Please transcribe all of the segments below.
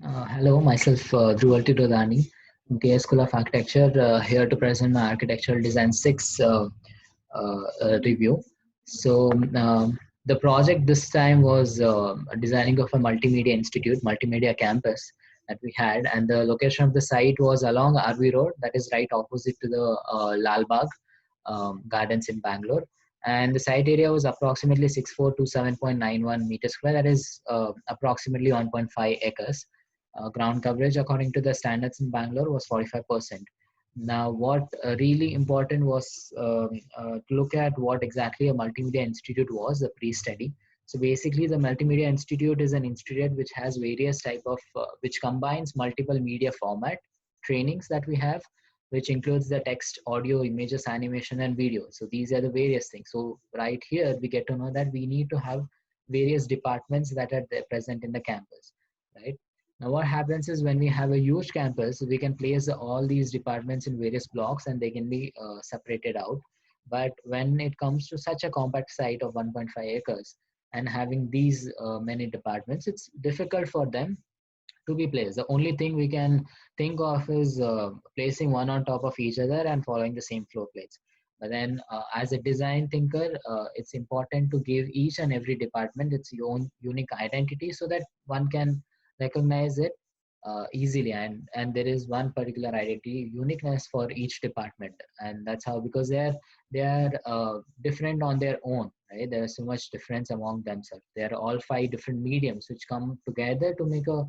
Hello, myself Dhruvalti Dodani, DA School of Architecture, here to present my Architectural Design 6 review. So, the project this time was designing of a multimedia institute, multimedia campus that we had, and the location of the site was along RV Road, that is right opposite to the Lal Bagh gardens in Bangalore. And the site area was approximately 6427.91 meters square, that is approximately 1.5 acres. Ground coverage according to the standards in Bangalore was 45%. Now, what really important was to look at what exactly a multimedia institute was, the pre-study. So basically, the multimedia institute is an institute which has various type of, which combines multiple media format trainings that we have, which includes the text, audio, images, animation, and video. So these are the various things. So right here, we get to know that we need to have various departments that are there present in the campus, right? Now, what happens is when we have a huge campus, we can place all these departments in various blocks and they can be separated out. But when it comes to such a compact site of 1.5 acres and having these many departments, it's difficult for them to be placed. The only thing we can think of is placing one on top of each other and following the same floor plates. But then, as a design thinker, it's important to give each and every department its own unique identity so that one can recognize it easily. And there is one particular identity, uniqueness for each department, and that's how, because they are different on their own. Right? There is so much difference among themselves. They are all five different mediums which come together to make a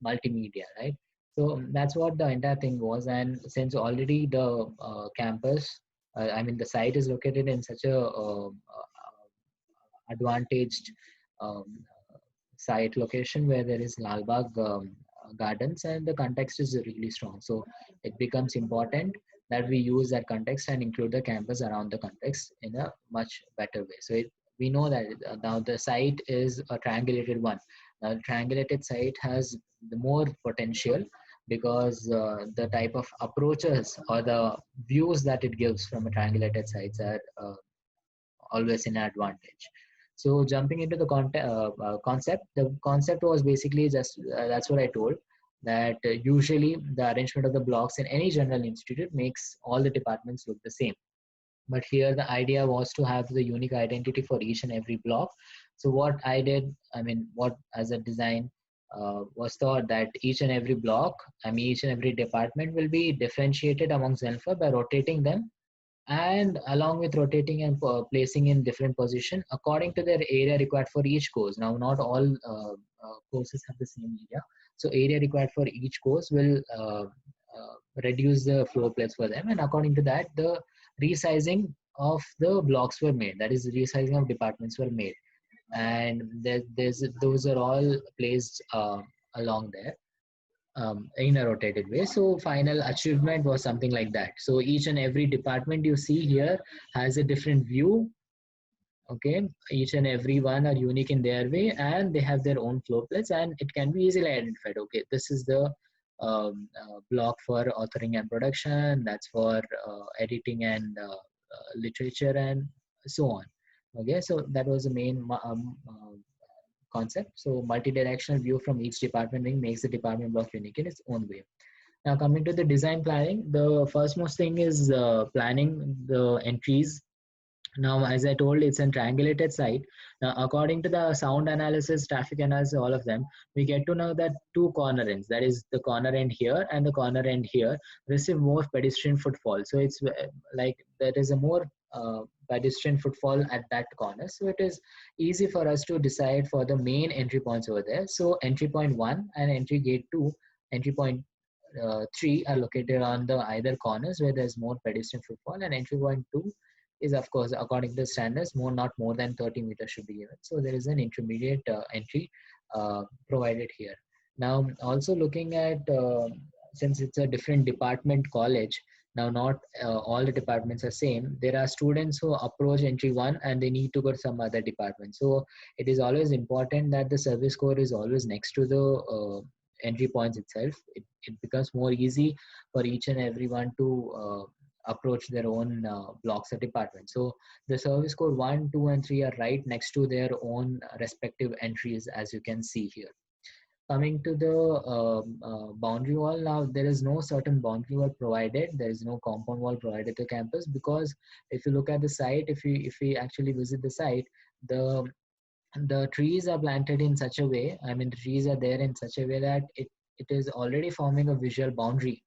multimedia, right? So that's what the entire thing was. And since already the campus, I mean, the site is located in such a advantaged um, site location where there is Lalbagh gardens and the context is really strong. So it becomes important that we use that context and include the campus around the context in a much better way. So we know that now the site is a triangulated one. Now, triangulated site has the more potential because the type of approaches or the views that it gives from a triangulated sites are always an advantage. So jumping into the concept, the concept was basically just that's what I told, that usually the arrangement of the blocks in any general institute makes all the departments look the same. But here the idea was to have the unique identity for each and every block. So what I did, I mean, what as a design was thought that each and every block, I mean, each and every department will be differentiated amongst themselves by rotating them, and along with rotating and placing in different position according to their area required for each course. Now, not all courses have the same area, so area required for each course will reduce the floor plates for them, and according to that, the resizing of the blocks were made. That is, the resizing of departments were made, and those are all placed along there in a rotated way. So final achievement was something like that. So each and every department you see here has a different view. Okay, each and every one are unique in their way, and they have their own floor plates, and it can be easily identified. Okay, this is the block for authoring and production. That's for editing and literature and so on. Okay, so that was the main concept. So multi-directional view from each department wing makes the department block unique in its own way. Now coming to the design planning, the first most thing is planning the entries. Now, as I told, it's a triangulated site. Now, according to the sound analysis, traffic analysis, all of them, we get to know that two corner ends, that is the corner end here and the corner end here, receive more pedestrian footfall. So it's like there is a more pedestrian footfall at that corner. So it is easy for us to decide for the main entry points over there. So entry point 1 and entry gate 2, entry point 3 are located on the either corners where there's more pedestrian footfall, and entry point 2 is, of course, according to the standards, not more than 30 meters should be given. So there is an intermediate entry provided here. Now, also looking at, since it's a different department college, now not all the departments are same. There are students who approach entry 1 and they need to go to some other department. So it is always important that the service core is always next to the entry points itself. It becomes more easy for each and everyone to approach their own blocks or departments. So the service code 1, 2, and 3 are right next to their own respective entries, as you can see here. Coming to the boundary wall, now there is no certain boundary wall provided. There is no compound wall provided to campus, because if you look at the site, if we actually visit the site, the the trees are planted in such a way. I mean, the trees are there in such a way that it is already forming a visual boundary,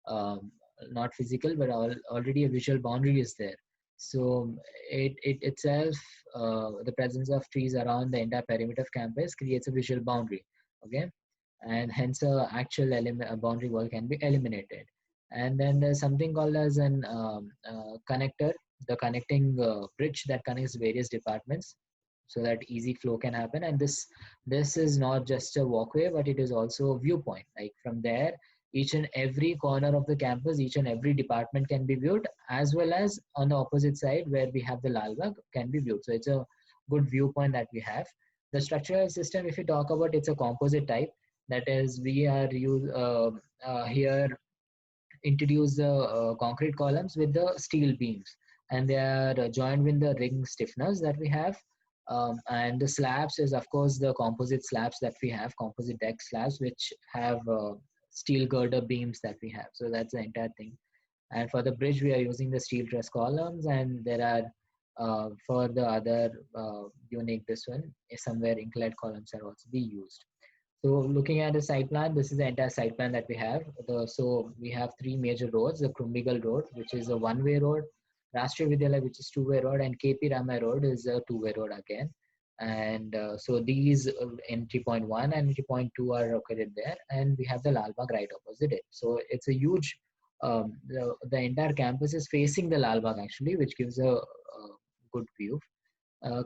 um, not physical, but already a visual boundary is there. So it itself, the presence of trees around the entire perimeter of campus creates a visual boundary. Okay, and hence a actual a boundary wall can be eliminated. And then there's something called as an connector, the connecting bridge that connects various departments, so that easy flow can happen. And this is not just a walkway, but it is also a viewpoint. Like from there, each and every corner of the campus, each and every department can be viewed, as well as on the opposite side where we have the Lal Bagh can be viewed. So it's a good viewpoint that we have. The structural system, if you talk about, it's a composite type. That is, we are here introduce the concrete columns with the steel beams, and they are joined with the ring stiffeners that we have. And the slabs is, of course, the composite slabs that we have, composite deck slabs, which have steel girder beams that we have. So that's the entire thing. And for the bridge, we are using the steel truss columns, and there are for the other unique, this one is somewhere inclined columns are also be used. So looking at the site plan, this is the entire site plan that we have. So we have three major roads: the Krumbigal Road, which is a one-way road; Rashtriya Vidyalaya, which is two-way road; and KP Ramaya Road is a two-way road again. And so these entry point 1 and entry point 2 are located there, and we have the Lal Bagh right opposite it. So it's a huge. The entire campus is facing the Lal Bagh actually, which gives a good view.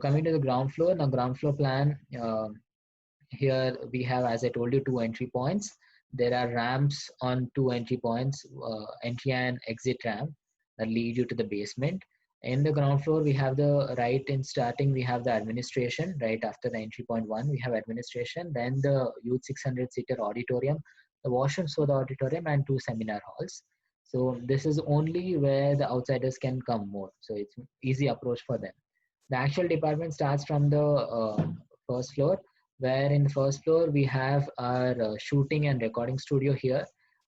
Coming to the ground floor, now ground floor plan. Here we have, as I told you, two entry points. There are ramps on two entry points, entry and exit ramp that lead you to the basement. In the ground floor, we have the right in starting, we have the administration. Right after the entry point 1, we have administration, then the youth 600-seater auditorium, the washrooms for the auditorium, and two seminar halls. So this is only where the outsiders can come more. So it's easy approach for them. The actual department starts from the first floor, where in the first floor we have our shooting and recording studio here,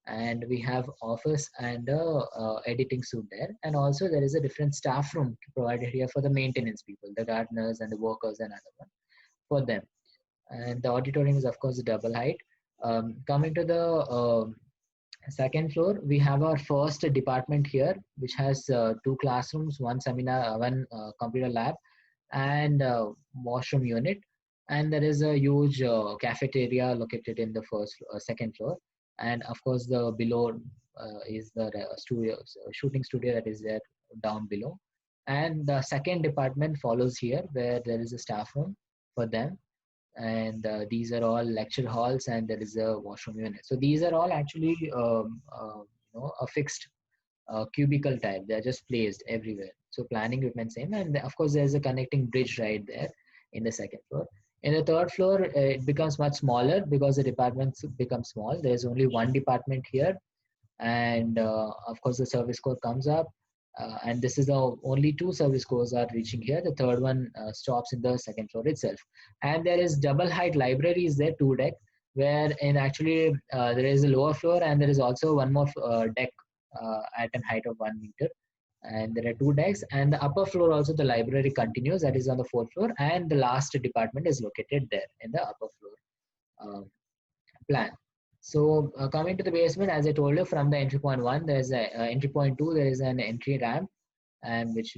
and we have office and editing suite there. And also there is a different staff room provided here for the maintenance people, the gardeners and the workers and other one for them. And the auditorium is, of course, double height. Coming to the second floor, we have our first department here, which has two classrooms, one seminar, one computer lab, and washroom unit. And there is a huge cafeteria located in the second floor. And of course, the below is the studio, shooting studio that is there down below. And the second department follows here, where there is a staff room for them. And these are all lecture halls, and there is a washroom unit. So these are all actually a fixed cubicle type. They're just placed everywhere. So planning remains same. And of course, there's a connecting bridge right there in the second floor. In the third floor, it becomes much smaller because the departments become small. There's only one department here. And of course, the service core comes up. And this is the only two service cores are reaching here. The third one stops in the second floor itself. And there is double height libraries there, two deck, where in actually there is a lower floor, and there is also one more deck at a height of 1 meter. And there are two decks, and the upper floor also the library continues, that is on the fourth floor, and the last department is located there in the upper floor plan. So coming to the basement, as I told you, from the entry point 1, there's a entry point 2, there is an entry ramp, and which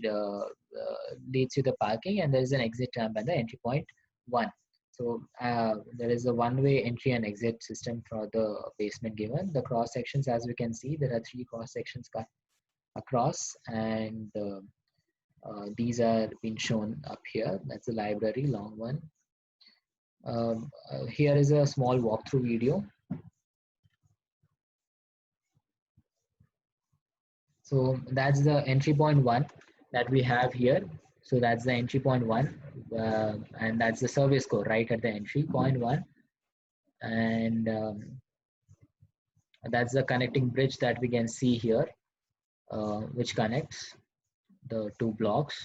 leads to the parking, and there is an exit ramp at the entry point 1. So there is a one-way entry and exit system for the basement given. The cross sections, as we can see, there are three cross sections cut across, and these are being shown up here. That's the library, long one. Here is a small walkthrough video. So that's the entry point 1 that we have here. So that's the entry point 1, and that's the service core right at the entry point 1. And that's the connecting bridge that we can see here, which connects the two blocks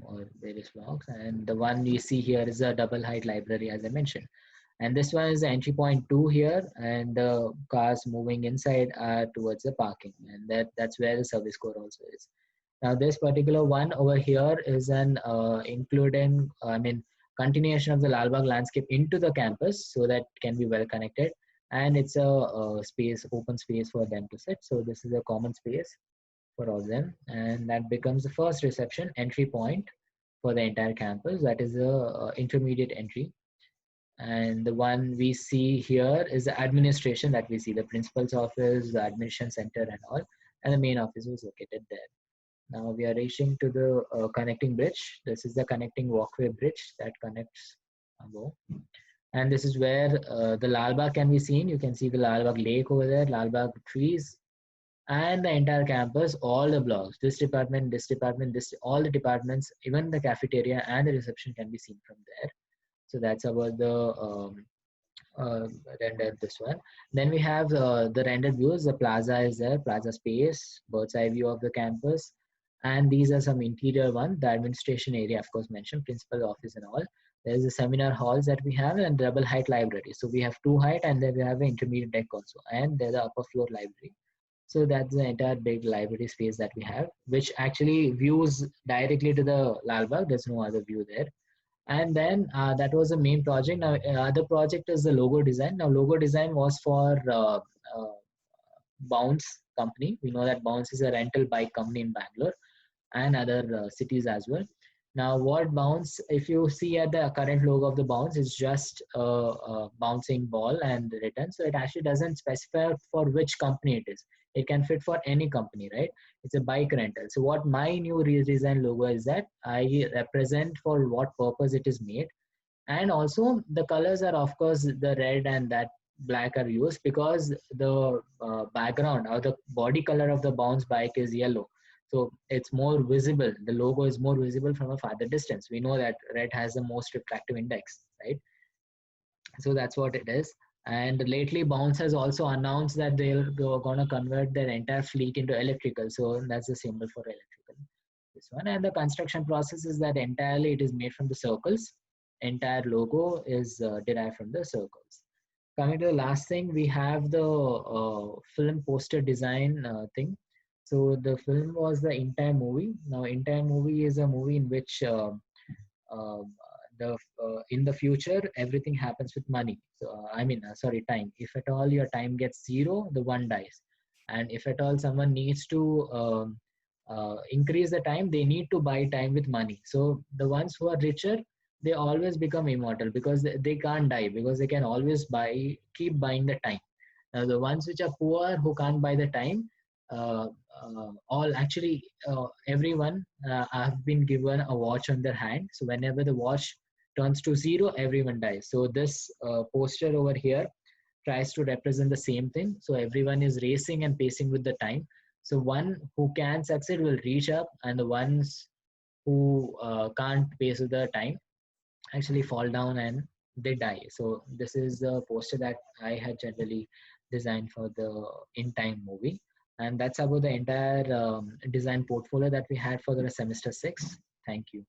or various blocks. And the one you see here is a double height library, as I mentioned. And this one is the entry point 2 here, and the cars moving inside are towards the parking, and that's where the service core also is. Now this particular one over here is an continuation of the Lalbagh landscape into the campus, so that can be well connected, and it's a space, open space for them to sit. So this is a common space for all of them, and that becomes the first reception entry point for the entire campus. That is the intermediate entry. And the one we see here is the administration, that we see the principal's office, the admission center and all, and the main office was located there. Now we are reaching to the connecting bridge. This is the connecting walkway bridge that connects above. And this is where the Lalbagh can be seen. You can see the Lalbagh lake over there, Lalbagh trees, and the entire campus, all the blocks, this department, this, all the departments, even the cafeteria and the reception can be seen from there. So that's about the uh, rendered this one. Then we have the rendered views. The plaza is there, plaza space, bird's eye view of the campus. And these are some interior one, the administration area, of course, mentioned, principal office and all. There's the seminar halls that we have and double height library. So we have 2 height and then we have an intermediate deck also. And there's the upper floor library. So that's the entire big library space that we have, which actually views directly to the Lalbagh. There's no other view there. And then that was the main project. Now other project is the logo design. Now logo design was for Bounce company. We know that Bounce is a rental bike company in Bangalore and other cities as well. Now what Bounce, if you see at the current logo of the Bounce, is just a bouncing ball and written. So it actually doesn't specify for which company it is. It can fit for any company, right? It's a bike rental. So what my new redesign logo is, that I represent for what purpose it is made. And also the colors are, of course, the red and that black are used because the background or the body color of the Bounce bike is yellow, so it's more visible, the logo is more visible from a farther distance. We know that red has the most refractive index, right? So that's what it is. And lately Bounce has also announced that they're going to convert their entire fleet into electrical, so that's the symbol for electrical, this one. And the construction process is that entirely it is made from the circles. Entire logo is derived from the circles. Coming to the last thing, we have the film poster design thing. So the film was the In Time movie. Now In Time movie is a movie in which uh, the in the future everything happens with money. So sorry, time. If at all your time gets zero, the one dies. And if at all someone needs to increase the time, they need to buy time with money. So the ones who are richer, they always become immortal because they can't die, because they can always keep buying the time. Now the ones which are poor, who can't buy the time, all actually everyone have been given a watch on their hand. So whenever the watch turns to zero, everyone dies. So this poster over here tries to represent the same thing. So everyone is racing and pacing with the time. So one who can succeed will reach up, and the ones who can't pace with the time actually fall down and they die. So this is the poster that I had generally designed for the In Time movie. And that's about the entire design portfolio that we had for the semester 6. Thank you.